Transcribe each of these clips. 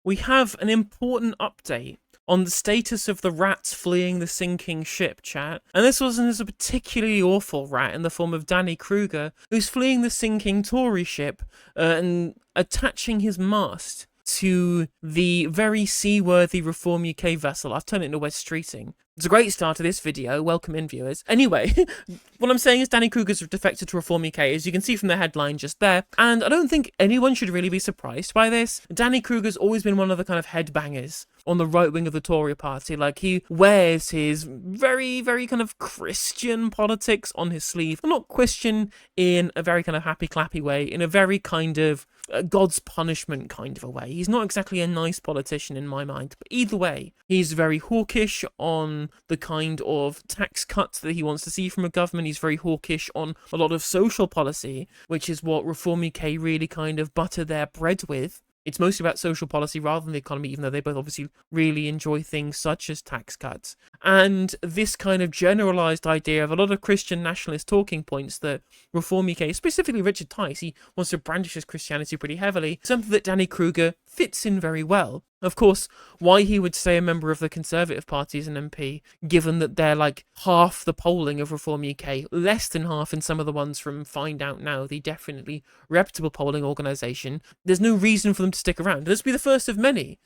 we have an important update on the status of the rats fleeing the sinking ship, chat. And this wasn't a particularly awful rat in the form of Danny Krueger, who's fleeing the sinking Tory ship and attaching his mast to the very seaworthy Reform UK vessel. I've turned it into West Streeting. It's a great start to this video. Welcome in, viewers. Anyway, what I'm saying is Danny Krueger's defected to Reform UK, as you can see from the headline just there. And I don't think anyone should really be surprised by this. Danny Krueger's always been one of the kind of headbangers on the right wing of the Tory party. Like, he wears his very, very kind of Christian politics on his sleeve. But not Christian in a very kind of happy-clappy way, in a very kind of God's punishment kind of a way. He's not exactly a nice politician in my mind, but either way, he's very hawkish on the kind of tax cuts that he wants to see from a government. He's very hawkish on a lot of social policy, which is what Reform UK really kind of butter their bread with. It's mostly about social policy rather than the economy, even though they both obviously really enjoy things such as tax cuts. And this kind of generalised idea of a lot of Christian nationalist talking points that Reform UK, specifically Richard Tice, he wants to brandish his Christianity pretty heavily, something that Danny Krueger fits in very well. Of course, why he would stay a member of the Conservative Party as an MP, given that they're like half the polling of Reform UK, less than half in some of the ones from Find Out Now, the definitely reputable polling organisation, there's no reason for them to stick around. This will be the first of many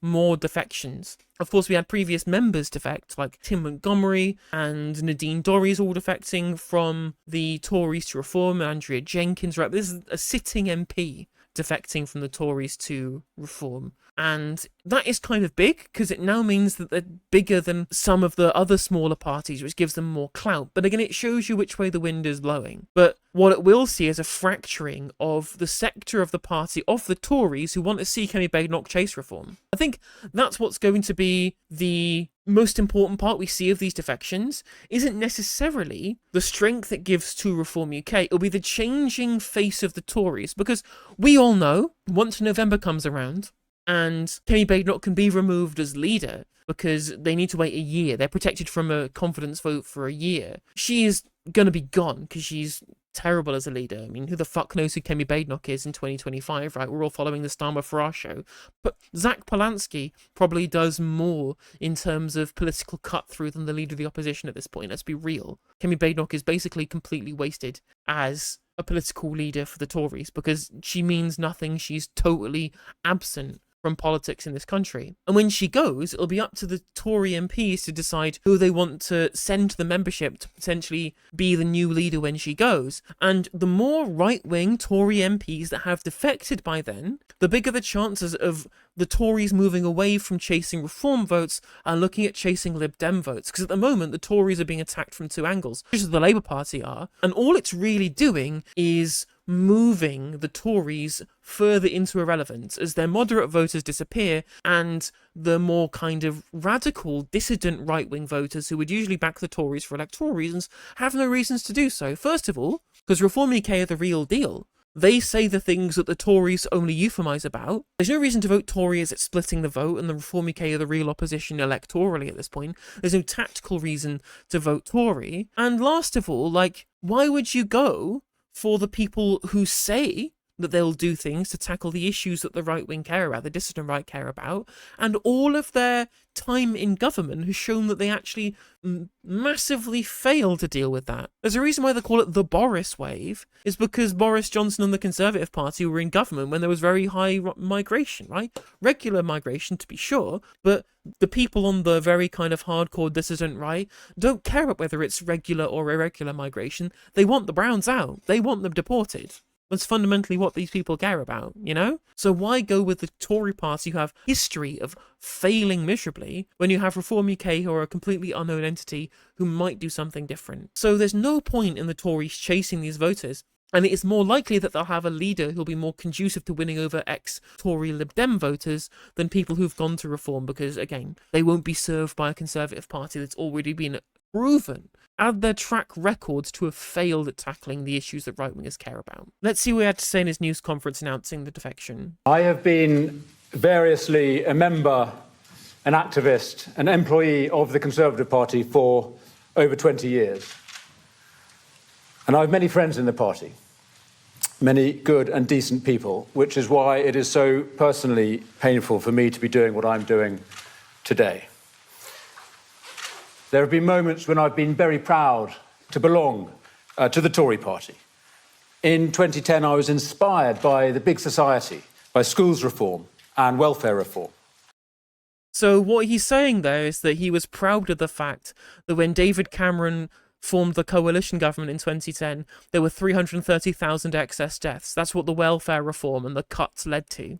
more defections. Of course, we had previous members defect, like Tim Montgomery and Nadine Dorries all defecting from the Tories to Reform, and Andrea Jenkins, right? This is a sitting MP defecting from the Tories to Reform. And that is kind of big, because it now means that they're bigger than some of the other smaller parties, which gives them more clout. But again, it shows you which way the wind is blowing. But what it will see is a fracturing of the sector of the party, of the Tories, who want to see Kemi Badenoch chase reform. I think that's what's going to be the most important part we see of these defections. Isn't necessarily the strength it gives to Reform UK, it'll be the changing face of the Tories, because we all know, once November comes around, and Kemi Badenoch can be removed as leader, because they need to wait a year. They're protected from a confidence vote for a year. She is going to be gone, because she's terrible as a leader. I mean, who the fuck knows who Kemi Badenoch is in 2025, right? We're all following the Starmer Farrar show. But Zach Polanski probably does more in terms of political cut-through than the leader of the opposition at this point. Let's be real. Kemi Badenoch is basically completely wasted as a political leader for the Tories, because she means nothing. She's totally absent from politics in this country. And when she goes, it'll be up to the Tory MPs to decide who they want to send to the membership to potentially be the new leader when she goes. And the more right-wing Tory MPs that have defected by then, the bigger the chances of the Tories moving away from chasing reform votes and looking at chasing Lib Dem votes. Because at the moment, the Tories are being attacked from two angles, just as the Labour Party are. And all it's really doing is moving the Tories further into irrelevance as their moderate voters disappear, and the more kind of radical, dissident right-wing voters who would usually back the Tories for electoral reasons have no reasons to do so. First of all, because Reform UK are the real deal. They say the things that the Tories only euphemize about. There's no reason to vote Tory as it's splitting the vote, and the Reform UK are the real opposition electorally at this point. There's no tactical reason to vote Tory. And last of all, like, why would you go for the people who say that they'll do things to tackle the issues that the right wing care about, the dissident right care about, and all of their time in government has shown that they actually massively fail to deal with that. There's a reason why they call it the Boris wave, is because Boris Johnson and the Conservative Party were in government when there was very high migration, right? Regular migration, to be sure, but the people on the very kind of hardcore dissident right don't care about whether it's regular or irregular migration. They want the Browns out. They want them deported. That's fundamentally what these people care about, you know? So why go with the Tory party who have history of failing miserably when you have Reform UK, who are a completely unknown entity who might do something different? So there's no point in the Tories chasing these voters, and it is more likely that they'll have a leader who'll be more conducive to winning over ex-Tory Lib Dem voters than people who've gone to Reform, because, again, they won't be served by a Conservative party that's already been proven, add their track records to have failed at tackling the issues that right-wingers care about. Let's see what he had to say in his news conference announcing the defection. I have been variously a member, an activist, an employee of the Conservative Party for over 20 years. And I have many friends in the party. many good and decent people, which is why it is so personally painful for me to be doing what I'm doing today. There have been moments when I've been very proud to belong to the Tory party. In 2010, I was inspired by the big society, by schools reform and welfare reform. So what he's saying there is that he was proud of the fact that when David Cameron formed the coalition government in 2010, there were 330,000 excess deaths. That's what the welfare reform and the cuts led to.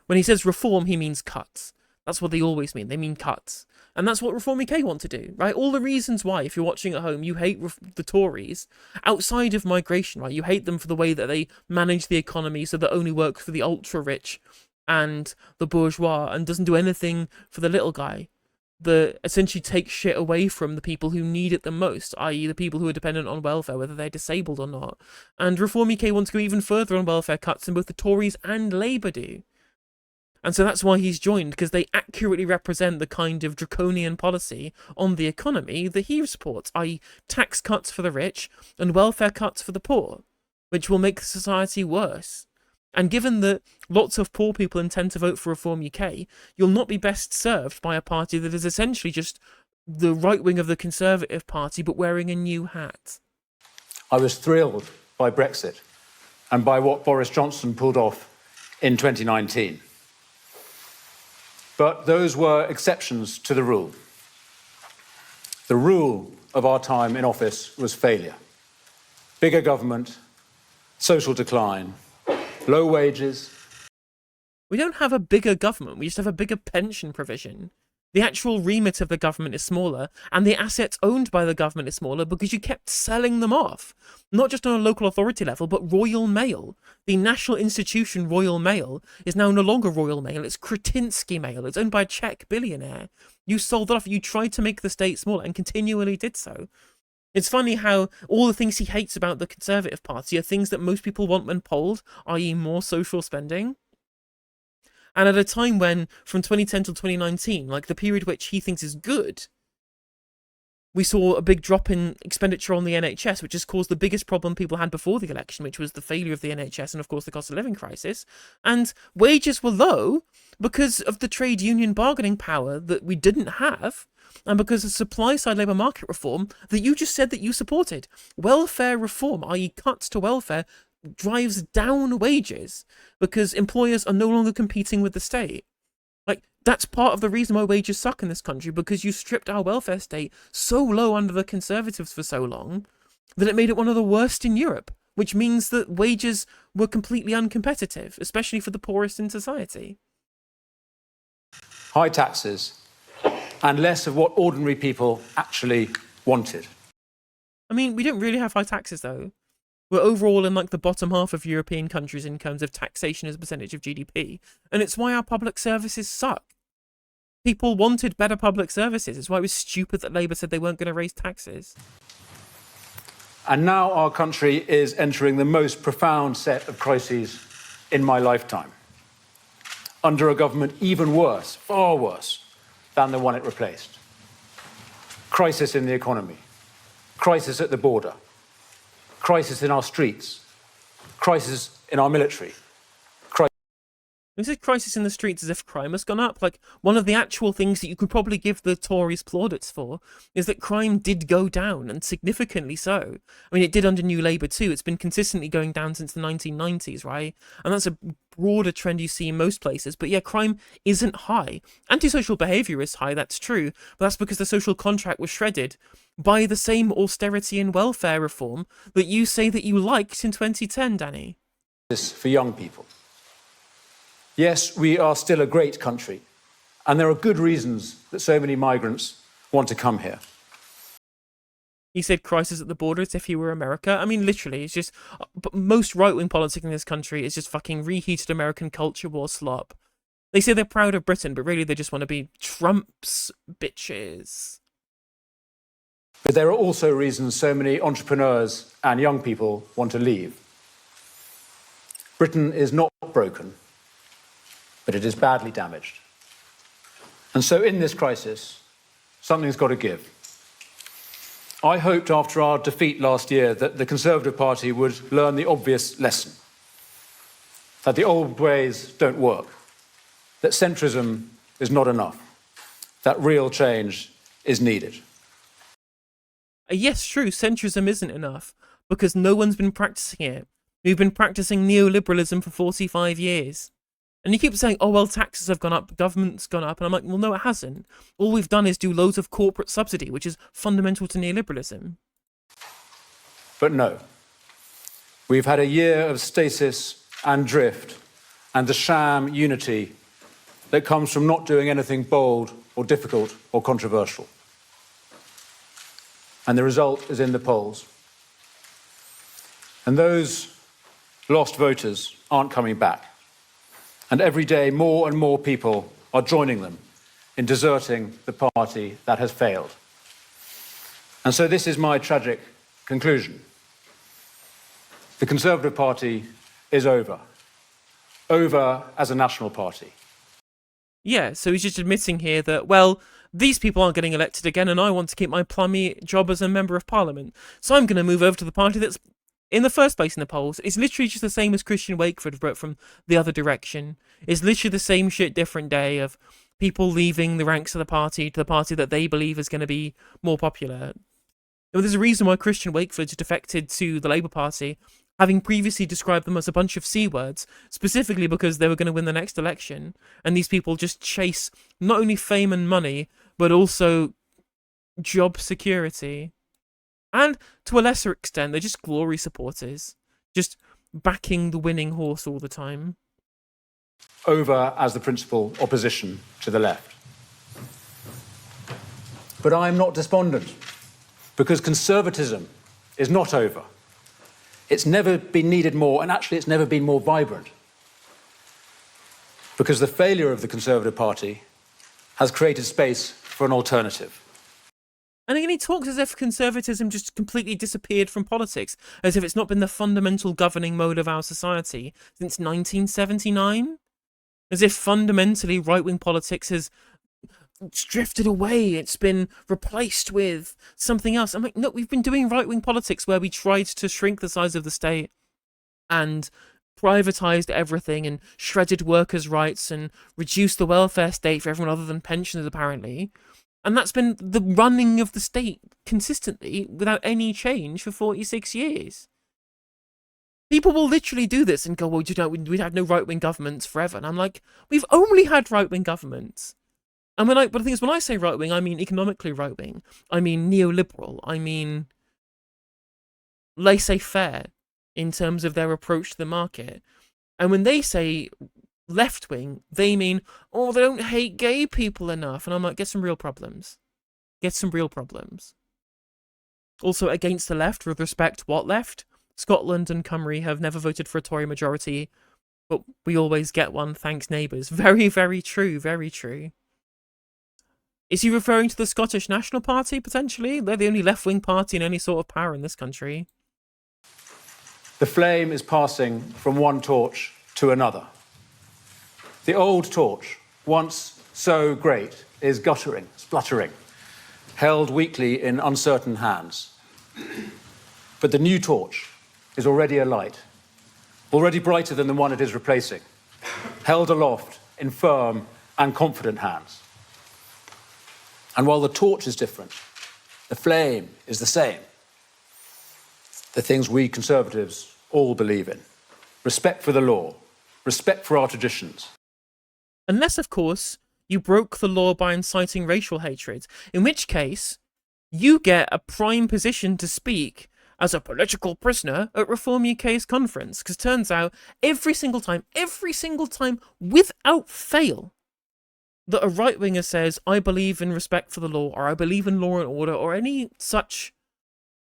When he says reform, he means cuts. That's what they always mean. They mean cuts. And that's what Reform UK want to do, right? All the reasons why, if you're watching at home, you hate the Tories, outside of migration, right? You hate them for the way that they manage the economy so that only works for the ultra-rich and the bourgeois and doesn't do anything for the little guy. That essentially takes shit away from the people who need it the most, i.e. the people who are dependent on welfare, whether they're disabled or not. And Reform UK wants to go even further on welfare cuts than both the Tories and Labour do. And so that's why he's joined, because they accurately represent the kind of draconian policy on the economy that he supports, i.e. tax cuts for the rich and welfare cuts for the poor, which will make society worse. And given that lots of poor people intend to vote for Reform UK, you'll not be best served by a party that is essentially just the right wing of the Conservative Party, but wearing a new hat. I was thrilled by Brexit and by what Boris Johnson pulled off in 2019. But those were exceptions to the rule. The rule of our time in office was failure. Bigger government, social decline, low wages. We don't have a bigger government, we just have a bigger pension provision. The actual remit of the government is smaller, and the assets owned by the government is smaller because you kept selling them off. Not just on a local authority level, but Royal Mail. The national institution Royal Mail is now no longer Royal Mail, it's Kretinsky Mail. It's owned by a Czech billionaire. You sold it off, you tried to make the state smaller and continually did so. It's funny how all the things he hates about the Conservative Party are things that most people want when polled, i.e. more social spending. And at a time when, from 2010 till 2019, like the period which he thinks is good, we saw a big drop in expenditure on the NHS, which has caused the biggest problem people had before the election, which was the failure of the NHS and, of course, the cost of living crisis. And wages were low because of the trade union bargaining power that we didn't have, and because of supply-side labour market reform that you just said that you supported. Welfare reform, i.e. cuts to welfare, drives down wages because employers are no longer competing with the state. Like, that's part of the reason why wages suck in this country, because you stripped our welfare state so low under the Conservatives for so long that it made it one of the worst in Europe, which means that wages were completely uncompetitive, especially for the poorest in society. High taxes and less of what ordinary people actually wanted. I mean, we don't really have high taxes, though. We're overall in like the bottom half of European countries in terms of taxation as a percentage of GDP. And it's why our public services suck. People wanted better public services. It's why it was stupid that Labour said they weren't going to raise taxes. And now our country is entering the most profound set of crises in my lifetime, under a government even worse, far worse, than the one it replaced. Crisis in the economy, crisis at the border, crisis in our streets, crisis in our military. This is crisis in the streets as if crime has gone up. Like, one of the actual things that you could probably give the Tories plaudits for is that crime did go down, and significantly so. I mean, it did under New Labour too. It's been consistently going down since the 1990s, right? And that's a broader trend you see in most places. But yeah, crime isn't high. Antisocial behaviour is high, that's true. But that's because the social contract was shredded by the same austerity and welfare reform that you say that you liked in 2010, Danny. This for young people. Yes, we are still a great country, and there are good reasons that so many migrants want to come here. He said crisis at the border as if he were America. I mean, literally, it's just... But most right-wing politics in this country is just fucking reheated American culture war slop. They say they're proud of Britain, but really they just want to be Trump's bitches. But there are also reasons so many entrepreneurs and young people want to leave. Britain is not broken, but it is badly damaged. And so in this crisis, something's got to give. I hoped after our defeat last year that the Conservative Party would learn the obvious lesson, that the old ways don't work, that centrism is not enough, that real change is needed. Yes, true, centrism isn't enough, because no one's been practicing it. We've been practicing neoliberalism for 45 years. And you keep saying, oh, well, taxes have gone up, government's gone up. And I'm like, well, no, it hasn't. All we've done is do loads of corporate subsidy, which is fundamental to neoliberalism. But no. We've had a year of stasis and drift and the sham unity that comes from not doing anything bold or difficult or controversial. And the result is in the polls. And those lost voters aren't coming back. And every day, more and more people are joining them in deserting the party that has failed. And so this is my tragic conclusion. The Conservative Party is over. Over as a national party. Yeah, so he's just admitting here that, well, these people aren't getting elected again and I want to keep my plummy job as a member of parliament. So I'm going to move over to the party that's in the first place in the polls. It's literally just the same as Christian Wakeford, but from the other direction. It's literally the same shit, different day of people leaving the ranks of the party to the party that they believe is going to be more popular. There's a reason why Christian Wakeford defected to the Labour Party, having previously described them as a bunch of C words, specifically because they were going to win the next election. And these people just chase not only fame and money, but also job security. And to a lesser extent, they're just glory supporters, just backing the winning horse all the time. Over as the principal opposition to the left. But I'm not despondent, because conservatism is not over. It's never been needed more, and actually it's never been more vibrant. Because the failure of the Conservative Party has created space for an alternative. And again, he talks as if conservatism just completely disappeared from politics, as if it's not been the fundamental governing mode of our society since 1979. As if fundamentally right-wing politics has drifted away, it's been replaced with something else. I'm like, no, we've been doing right-wing politics where we tried to shrink the size of the state and privatised everything and shredded workers' rights and reduced the welfare state for everyone other than pensioners, apparently. And that's been the running of the state consistently without any change for 46 years. People will literally do this and go, well, you know, we'd have no right-wing governments forever. And I'm like, we've only had right-wing governments. And but the thing is, when I say right-wing, I mean economically right-wing. I mean neoliberal. I mean laissez-faire in terms of their approach to the market. And when they say left-wing, they mean, oh, they don't hate gay people enough. And I'm like, get some real problems. Get some real problems. Also, against the left, with respect, what left? Scotland and Cymru have never voted for a Tory majority, but we always get one, thanks neighbours. Very, very true, very true. Is he referring to the Scottish National Party, potentially? They're the only left-wing party in any sort of power in this country. The flame is passing from one torch to another. The old torch, once so great, is guttering, spluttering, held weakly in uncertain hands. But the new torch is already alight, already brighter than the one it is replacing, held aloft in firm and confident hands. And while the torch is different, the flame is the same. The things we Conservatives all believe in. Respect for the law, respect for our traditions. Unless, of course, you broke the law by inciting racial hatred, in which case, you get a prime position to speak as a political prisoner at Reform UK's conference. Because turns out, every single time, without fail, that a right-winger says, I believe in respect for the law, or I believe in law and order, or any such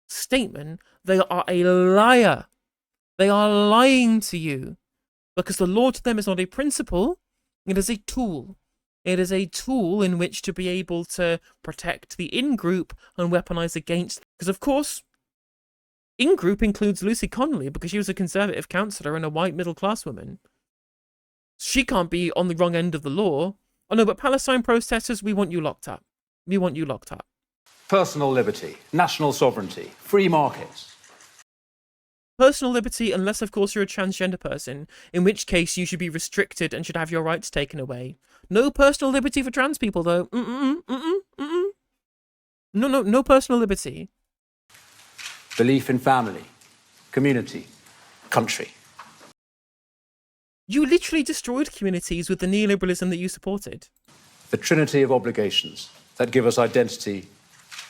statement, they are a liar. They are lying to you. Because the law to them is not a principle, it is a tool. It is a tool in which to be able to protect the in-group and weaponise against. Because, of course, in-group includes Lucy Connolly, because she was a Conservative councillor and a white middle-class woman. She can't be on the wrong end of the law. Oh no, but Palestine protesters, we want you locked up. We want you locked up. personal liberty, national sovereignty, free markets. Personal liberty, unless of course you're a transgender person, in which case you should be restricted and should have your rights taken away. No personal liberty for trans people, though. No personal liberty. Belief in family, community, country. You literally destroyed communities with the neoliberalism that you supported. The trinity of obligations that give us identity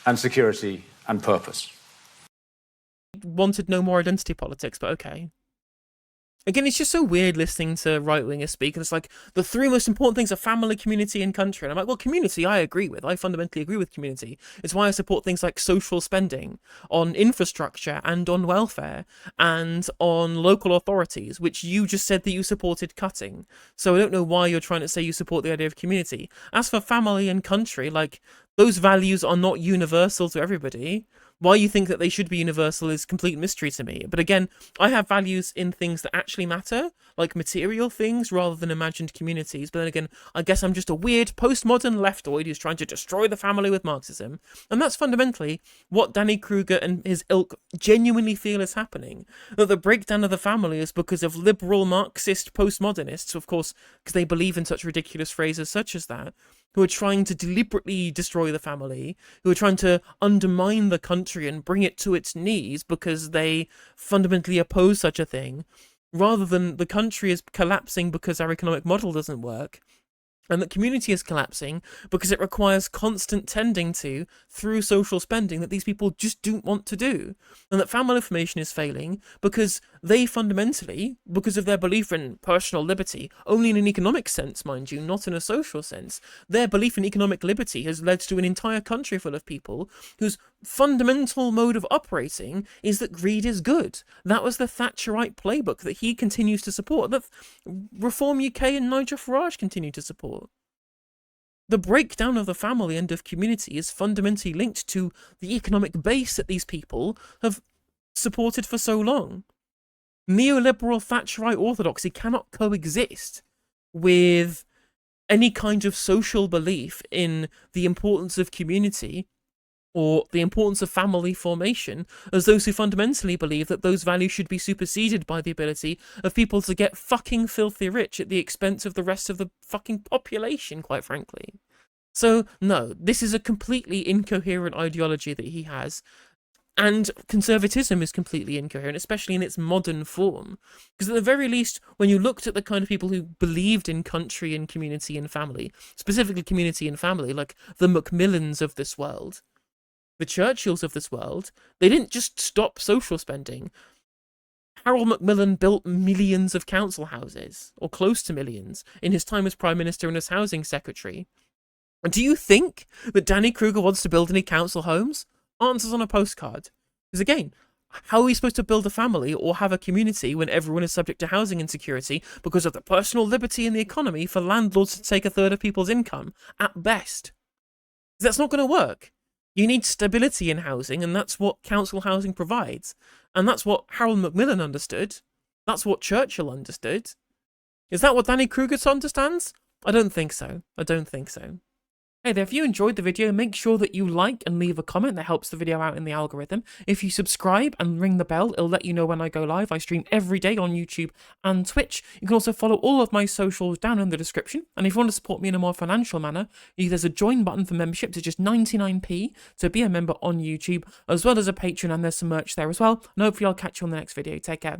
and security and purpose. Wanted no more identity politics, but okay. Again, it's just so weird listening to right-wingers speak, and it's like, the three most important things are family, community, and country. And I'm like, well, community, I agree with. I fundamentally agree with community. It's why I support things like social spending on infrastructure and on welfare and on local authorities, which you just said that you supported cutting. So I don't know why you're trying to say you support the idea of community. As for family and country, like, those values are not universal to everybody. Why you think that they should be universal is complete mystery to me. But again, I have values in things that actually matter, like material things rather than imagined communities. But then again, I guess I'm just a weird postmodern leftoid who's trying to destroy the family with Marxism. And that's fundamentally what Danny Krueger and his ilk genuinely feel is happening. That the breakdown of the family is because of liberal Marxist postmodernists, of course, because they believe in such ridiculous phrases such as that, who are trying to deliberately destroy the family, who are trying to undermine the country and bring it to its knees because they fundamentally oppose such a thing, rather than the country is collapsing because our economic model doesn't work, and that community is collapsing because it requires constant tending to through social spending that these people just don't want to do. And that family formation is failing because they fundamentally, because of their belief in personal liberty, only in an economic sense, mind you, not in a social sense, their belief in economic liberty has led to an entire country full of people whose fundamental mode of operating is that greed is good. That was the Thatcherite playbook that he continues to support, that Reform UK and Nigel Farage continue to support. The breakdown of the family and of community is fundamentally linked to the economic base that these people have supported for so long. Neoliberal Thatcherite orthodoxy cannot coexist with any kind of social belief in the importance of community or the importance of family formation, as those who fundamentally believe that those values should be superseded by the ability of people to get fucking filthy rich at the expense of the rest of the fucking population, quite frankly. So, no, this is a completely incoherent ideology that he has, and conservatism is completely incoherent, especially in its modern form. Because at the very least, when you looked at the kind of people who believed in country and community and family, specifically community and family, like the Macmillans of this world, the Churchills of this world, they didn't just stop social spending. Harold Macmillan built millions of council houses, or close to millions, in his time as Prime Minister and as Housing Secretary. And do you think that Danny Krueger wants to build any council homes? Answers on a postcard. Because again, how are we supposed to build a family or have a community when everyone is subject to housing insecurity because of the personal liberty in the economy for landlords to take a third of people's income, at best? That's not going to work. You need stability in housing, and that's what council housing provides. And that's what Harold Macmillan understood. That's what Churchill understood. Is that what Danny Krueger understands? I don't think so. I don't think so. Hey there, if you enjoyed the video, make sure that you like and leave a comment. That helps the video out in the algorithm. If you subscribe and ring the bell, it'll let you know when I go live. I stream every day on YouTube and Twitch. You can also follow all of my socials down in the description. And if you want to support me in a more financial manner, there's a join button for membership to just 99p to be a member on YouTube, as well as a Patreon, and there's some merch there as well. And hopefully I'll catch you on the next video. Take care.